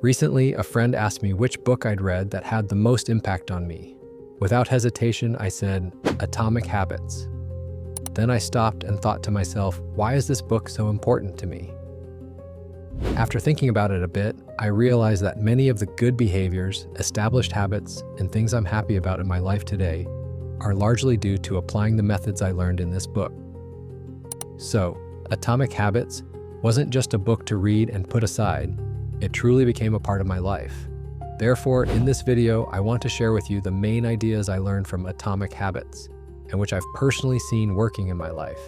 Recently, a friend asked me which book I'd read that had the most impact on me. Without hesitation, I said, Atomic Habits. Then I stopped and thought to myself, why is this book so important to me? After thinking about it a bit, I realized that many of the good behaviors, established habits, and things I'm happy about in my life today are largely due to applying the methods I learned in this book. So, Atomic Habits wasn't just a book to read and put aside, it truly became a part of my life. Therefore, in this video, I want to share with you the main ideas I learned from Atomic Habits, and which I've personally seen working in my life.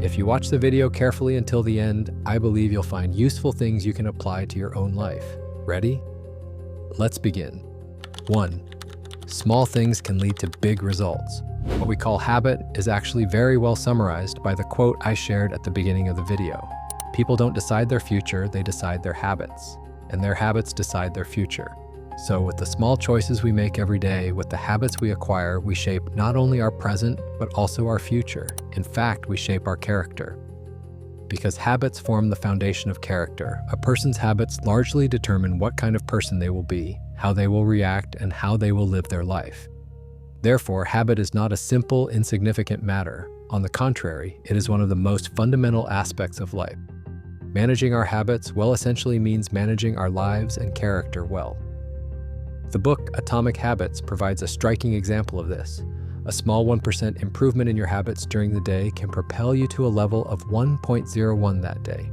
If you watch the video carefully until the end, I believe you'll find useful things you can apply to your own life. Ready? Let's begin. 1. Small things can lead to big results. What we call habit is actually very well summarized by the quote I shared at the beginning of the video. People don't decide their future, they decide their habits, and their habits decide their future. So with the small choices we make every day, with the habits we acquire, we shape not only our present, but also our future. In fact, we shape our character. Because habits form the foundation of character, a person's habits largely determine what kind of person they will be, how they will react, and how they will live their life. Therefore, habit is not a simple, insignificant matter. On the contrary, it is one of the most fundamental aspects of life. Managing our habits well essentially means managing our lives and character well. The book Atomic Habits provides a striking example of this. A small 1% improvement in your habits during the day can propel you to a level of 1.01 that day.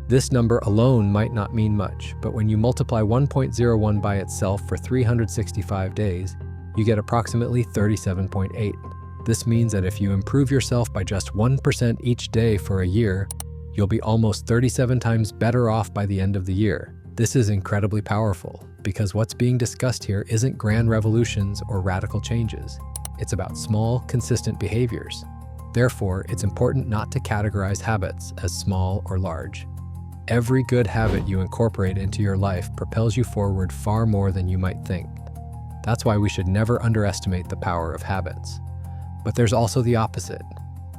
This number alone might not mean much, but when you multiply 1.01 by itself for 365 days, you get approximately 37.8. This means that if you improve yourself by just 1% each day for a year, you'll be almost 37 times better off by the end of the year. This is incredibly powerful, because what's being discussed here isn't grand revolutions or radical changes. It's about small, consistent behaviors. Therefore, it's important not to categorize habits as small or large. Every good habit you incorporate into your life propels you forward far more than you might think. That's why we should never underestimate the power of habits. But there's also the opposite.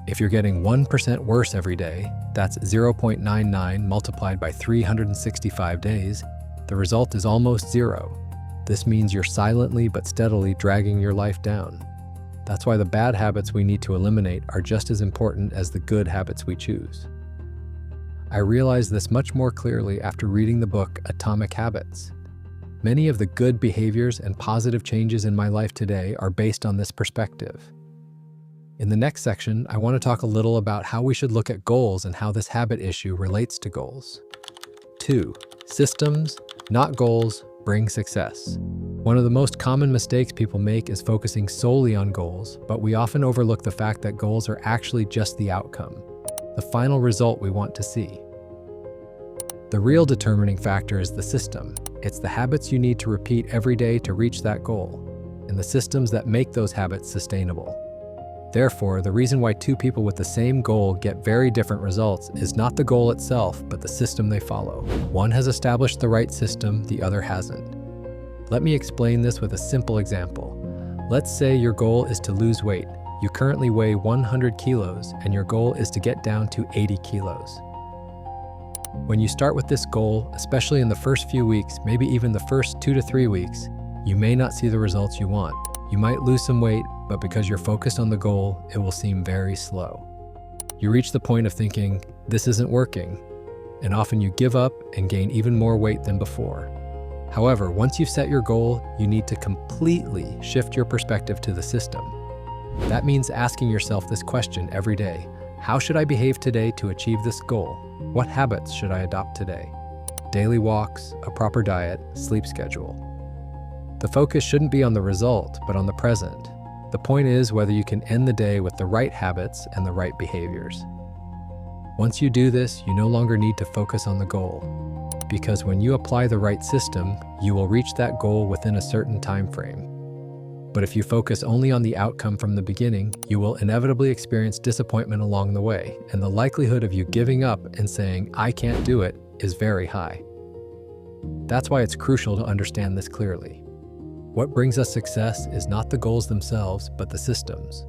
If you're getting 1% worse every day, that's 0.99 multiplied by 365 days, the result is almost zero. This means you're silently but steadily dragging your life down. That's why the bad habits we need to eliminate are just as important as the good habits we choose. I realized this much more clearly after reading the book Atomic Habits. Many of the good behaviors and positive changes in my life today are based on this perspective. In the next section, I want to talk a little about how we should look at goals and how this habit issue relates to goals. 2. Systems, not goals, bring success. One of the most common mistakes people make is focusing solely on goals, but we often overlook the fact that goals are actually just the outcome, the final result we want to see. The real determining factor is the system. It's the habits you need to repeat every day to reach that goal, and the systems that make those habits sustainable. Therefore, the reason why two people with the same goal get very different results is not the goal itself, but the system they follow. One has established the right system, the other hasn't. Let me explain this with a simple example. Let's say your goal is to lose weight. You currently weigh 100 kilos, and your goal is to get down to 80 kilos. When you start with this goal, especially in the first few weeks, maybe even the first 2 to 3 weeks, you may not see the results you want. You might lose some weight, but because you're focused on the goal, it will seem very slow. You reach the point of thinking, this isn't working, and often you give up and gain even more weight than before. However, once you've set your goal, you need to completely shift your perspective to the system. That means asking yourself this question every day. How should I behave today to achieve this goal? What habits should I adopt today? Daily walks, a proper diet, sleep schedule. The focus shouldn't be on the result, but on the present. The point is whether you can end the day with the right habits and the right behaviors. Once you do this, you no longer need to focus on the goal, because when you apply the right system, you will reach that goal within a certain time frame. But if you focus only on the outcome from the beginning, you will inevitably experience disappointment along the way, and the likelihood of you giving up and saying, I can't do it, is very high. That's why it's crucial to understand this clearly. What brings us success is not the goals themselves, but the systems.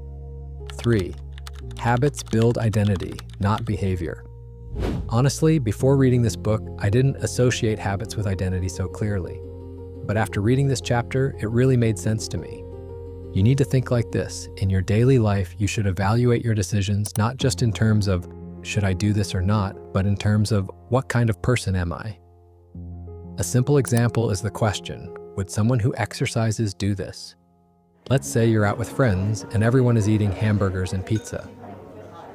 3. Habits build identity, not behavior. Honestly, before reading this book, I didn't associate habits with identity so clearly. But after reading this chapter, it really made sense to me. You need to think like this. In your daily life, you should evaluate your decisions not just in terms of, should I do this or not, but in terms of, what kind of person am I? A simple example is the question, would someone who exercises do this? Let's say you're out with friends and everyone is eating hamburgers and pizza.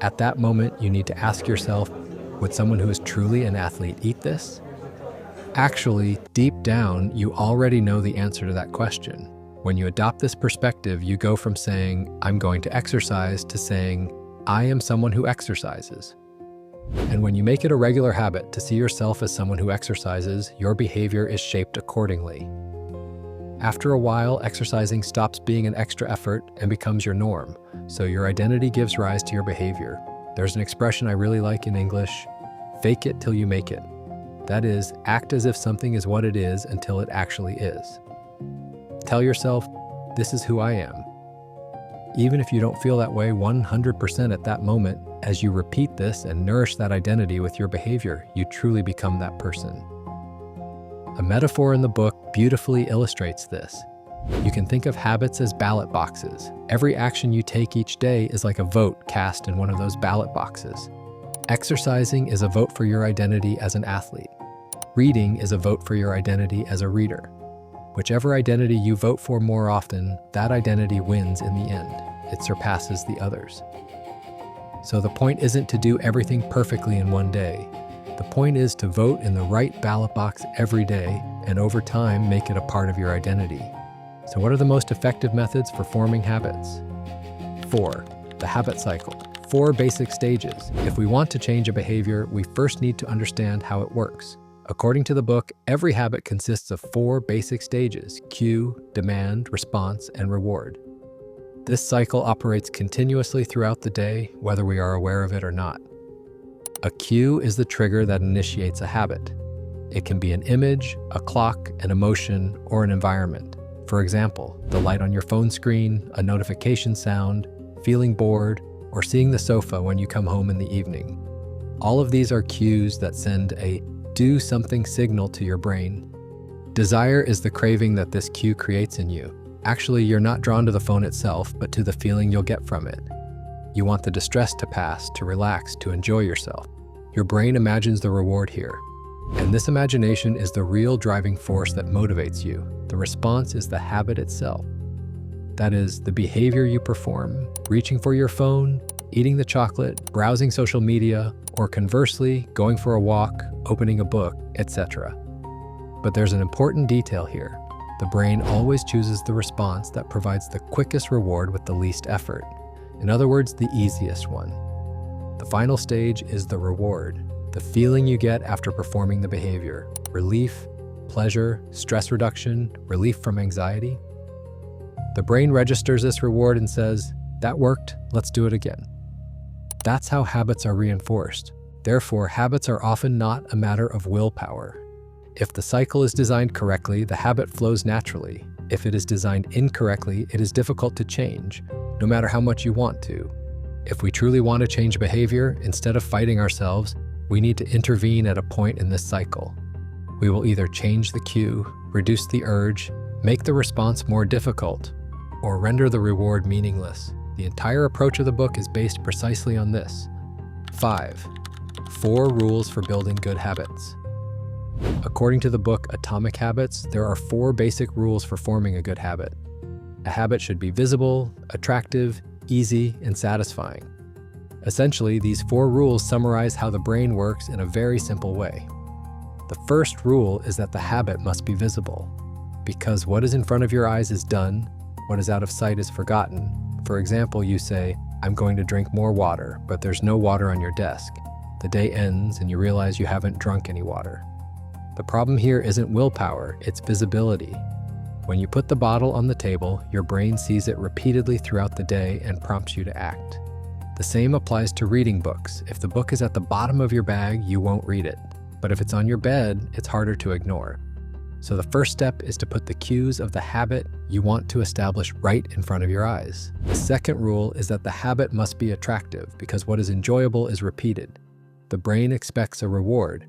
At that moment, you need to ask yourself, would someone who is truly an athlete eat this? Actually, deep down, you already know the answer to that question. When you adopt this perspective, you go from saying, I'm going to exercise, to saying, I am someone who exercises. And when you make it a regular habit to see yourself as someone who exercises, your behavior is shaped accordingly. After a while, exercising stops being an extra effort and becomes your norm, so your identity gives rise to your behavior. There's an expression I really like in English, fake it till you make it. That is, act as if something is what it is until it actually is. Tell yourself, this is who I am. Even if you don't feel that way 100% at that moment, as you repeat this and nourish that identity with your behavior, you truly become that person. A metaphor in the book beautifully illustrates this. You can think of habits as ballot boxes. Every action you take each day is like a vote cast in one of those ballot boxes. Exercising is a vote for your identity as an athlete. Reading is a vote for your identity as a reader. Whichever identity you vote for more often, that identity wins in the end. It surpasses the others. So the point isn't to do everything perfectly in one day. The point is to vote in the right ballot box every day, and over time make it a part of your identity. So what are the most effective methods for forming habits? 4. The habit cycle. 4 basic stages. If we want to change a behavior, we first need to understand how it works. According to the book, every habit consists of 4 basic stages: cue, demand, response, and reward. This cycle operates continuously throughout the day, whether we are aware of it or not. A cue is the trigger that initiates a habit. It can be an image, a clock, an emotion, or an environment. For example, the light on your phone screen, a notification sound, feeling bored, or seeing the sofa when you come home in the evening. All of these are cues that send a do something signal to your brain. Desire is the craving that this cue creates in you. Actually, you're not drawn to the phone itself, but to the feeling you'll get from it. You want the distress to pass, to relax, to enjoy yourself. Your brain imagines the reward here. And this imagination is the real driving force that motivates you. The response is the habit itself. That is, the behavior you perform, reaching for your phone, eating the chocolate, browsing social media, or conversely, going for a walk, opening a book, etc. But there's an important detail here. The brain always chooses the response that provides the quickest reward with the least effort. In other words, the easiest one. The final stage is the reward, the feeling you get after performing the behavior. Relief, pleasure, stress reduction, relief from anxiety. The brain registers this reward and says, that worked, let's do it again. That's how habits are reinforced. Therefore, habits are often not a matter of willpower. If the cycle is designed correctly, the habit flows naturally. If it is designed incorrectly, it is difficult to change, no matter how much you want to. If we truly want to change behavior, instead of fighting ourselves, we need to intervene at a point in this cycle. We will either change the cue, reduce the urge, make the response more difficult, or render the reward meaningless. The entire approach of the book is based precisely on this. 5. 4 rules for building good habits. According to the book Atomic Habits, there are 4 basic rules for forming a good habit. A habit should be visible, attractive, easy, and satisfying. Essentially, these 4 rules summarize how the brain works in a very simple way. The first rule is that the habit must be visible, because what is in front of your eyes is done, what is out of sight is forgotten. For example, you say, I'm going to drink more water, but there's no water on your desk. The day ends and you realize you haven't drunk any water. The problem here isn't willpower, it's visibility. When you put the bottle on the table, your brain sees it repeatedly throughout the day and prompts you to act. The same applies to reading books. If the book is at the bottom of your bag, you won't read it. But if it's on your bed, it's harder to ignore. So the first step is to put the cues of the habit you want to establish right in front of your eyes. The 2nd rule is that the habit must be attractive, because what is enjoyable is repeated. The 3rd rule is that the habit must be attractive, because what is enjoyable is repeated. The 4th rule is that the habit must be easy. Because what is enjoyable is repeated. The 5th rule is that the habit must be reliable. Because what is reliable is repeated. The 6th rule is that the habit must be reliable. Because what is reliable is repeated. The brain expects a reward.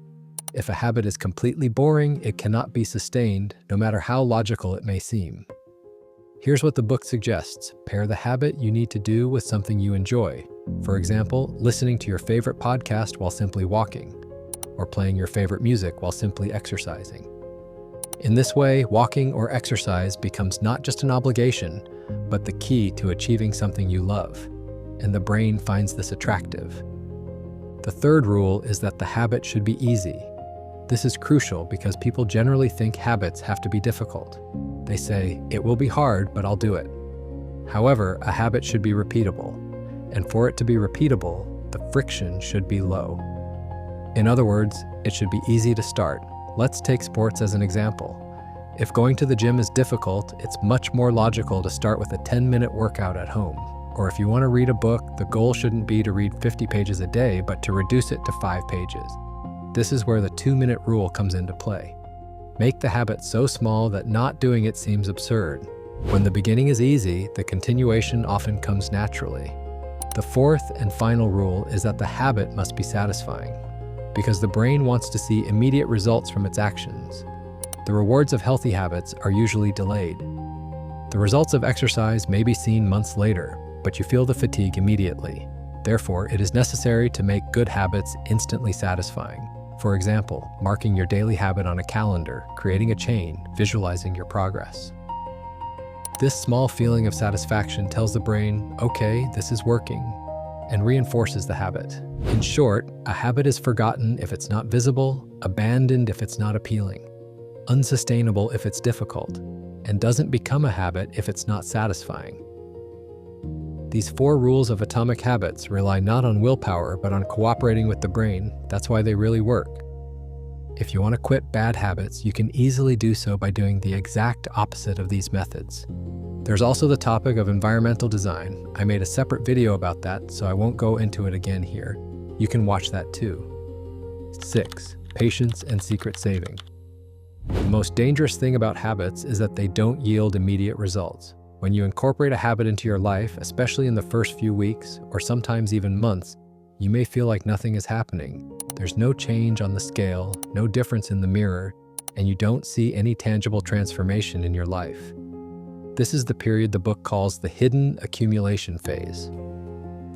If a habit is completely boring, it cannot be sustained, no matter how logical it may seem. Here's what the book suggests. Pair the habit you need to do with something you enjoy. For example, listening to your favorite podcast while simply walking, or playing your favorite music while simply exercising. In this way, walking or exercise becomes not just an obligation, but the key to achieving something you love, and the brain finds this attractive. The third rule is that the habit should be easy. This is crucial because people generally think habits have to be difficult. They say, "It will be hard, but I'll do it." However, a habit should be repeatable, and for it to be repeatable, the friction should be low. In other words, it should be easy to start. Let's take sports as an example. If going to the gym is difficult, it's much more logical to start with a 10-minute workout at home. Or if you want to read a book, the goal shouldn't be to read 50 pages a day, but to reduce it to 5 pages. This is where the 2-minute rule comes into play. Make the habit so small that not doing it seems absurd. When the beginning is easy, the continuation often comes naturally. The fourth and final rule is that the habit must be satisfying, because the brain wants to see immediate results from its actions. The rewards of healthy habits are usually delayed. The results of exercise may be seen months later, but you feel the fatigue immediately. Therefore, it is necessary to make good habits instantly satisfying. For example, marking your daily habit on a calendar, creating a chain, visualizing your progress. This small feeling of satisfaction tells the brain, "Okay, this is working," and reinforces the habit. In short, a habit is forgotten if it's not visible, abandoned if it's not appealing, unsustainable if it's difficult, and doesn't become a habit if it's not satisfying. These 4 rules of atomic habits rely not on willpower, but on cooperating with the brain. That's why they really work. If you want to quit bad habits, you can easily do so by doing the exact opposite of these methods. There's also the topic of environmental design. I made a separate video about that, so I won't go into it again here. You can watch that too. 6. Patience and secret saving. The most dangerous thing about habits is that they don't yield immediate results. When you incorporate a habit into your life, especially in the first few weeks, or sometimes even months, you may feel like nothing is happening. There's no change on the scale, no difference in the mirror, and you don't see any tangible transformation in your life. This is the period the book calls the hidden accumulation phase.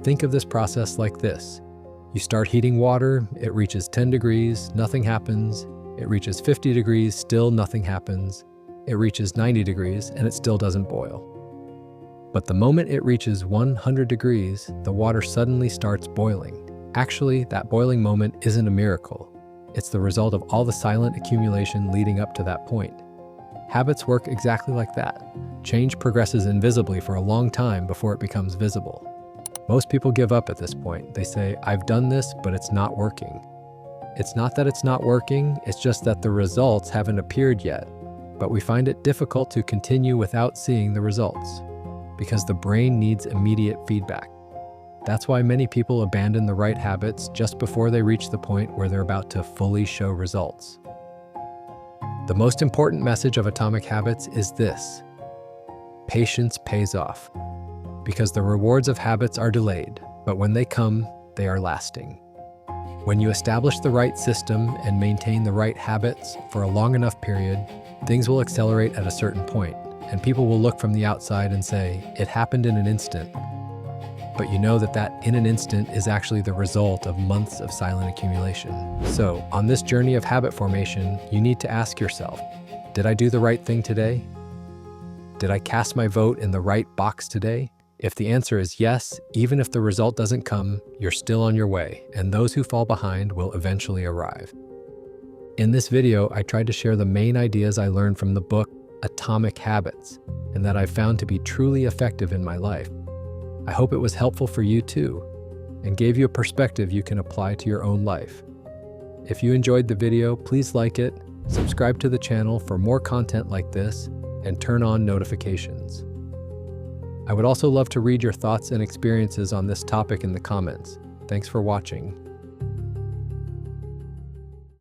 Think of this process like this. You start heating water, it reaches 10 degrees, nothing happens. It reaches 50 degrees, still nothing happens. It reaches 90 degrees, and it still doesn't boil. But the moment it reaches 100 degrees, the water suddenly starts boiling. Actually, that boiling moment isn't a miracle. It's the result of all the silent accumulation leading up to that point. Habits work exactly like that. Change progresses invisibly for a long time before it becomes visible. Most people give up at this point. They say, "I've done this, but it's not working." It's not that it's not working, it's just that the results haven't appeared yet. But we find it difficult to continue without seeing the results, because the brain needs immediate feedback. That's why many people abandon the right habits just before they reach the point where they're about to fully show results. The most important message of Atomic Habits is this: patience pays off, because the rewards of habits are delayed, but when they come, they are lasting. When you establish the right system and maintain the right habits for a long enough period, things will accelerate at a certain point, and people will look from the outside and say, "It happened in an instant." But you know that in an instant is actually the result of months of silent accumulation. So, on this journey of habit formation, you need to ask yourself, did I do the right thing today? Did I cast my vote in the right box today? If the answer is yes, even if the result doesn't come, you're still on your way, and those who fall behind will eventually arrive. In this video, I tried to share the main ideas I learned from the book Atomic Habits, and that I've found to be truly effective in my life. I hope it was helpful for you too, and gave you a perspective you can apply to your own life. If you enjoyed the video, please like it, subscribe to the channel for more content like this, and turn on notifications. I would also love to read your thoughts and experiences on this topic in the comments. Thanks for watching.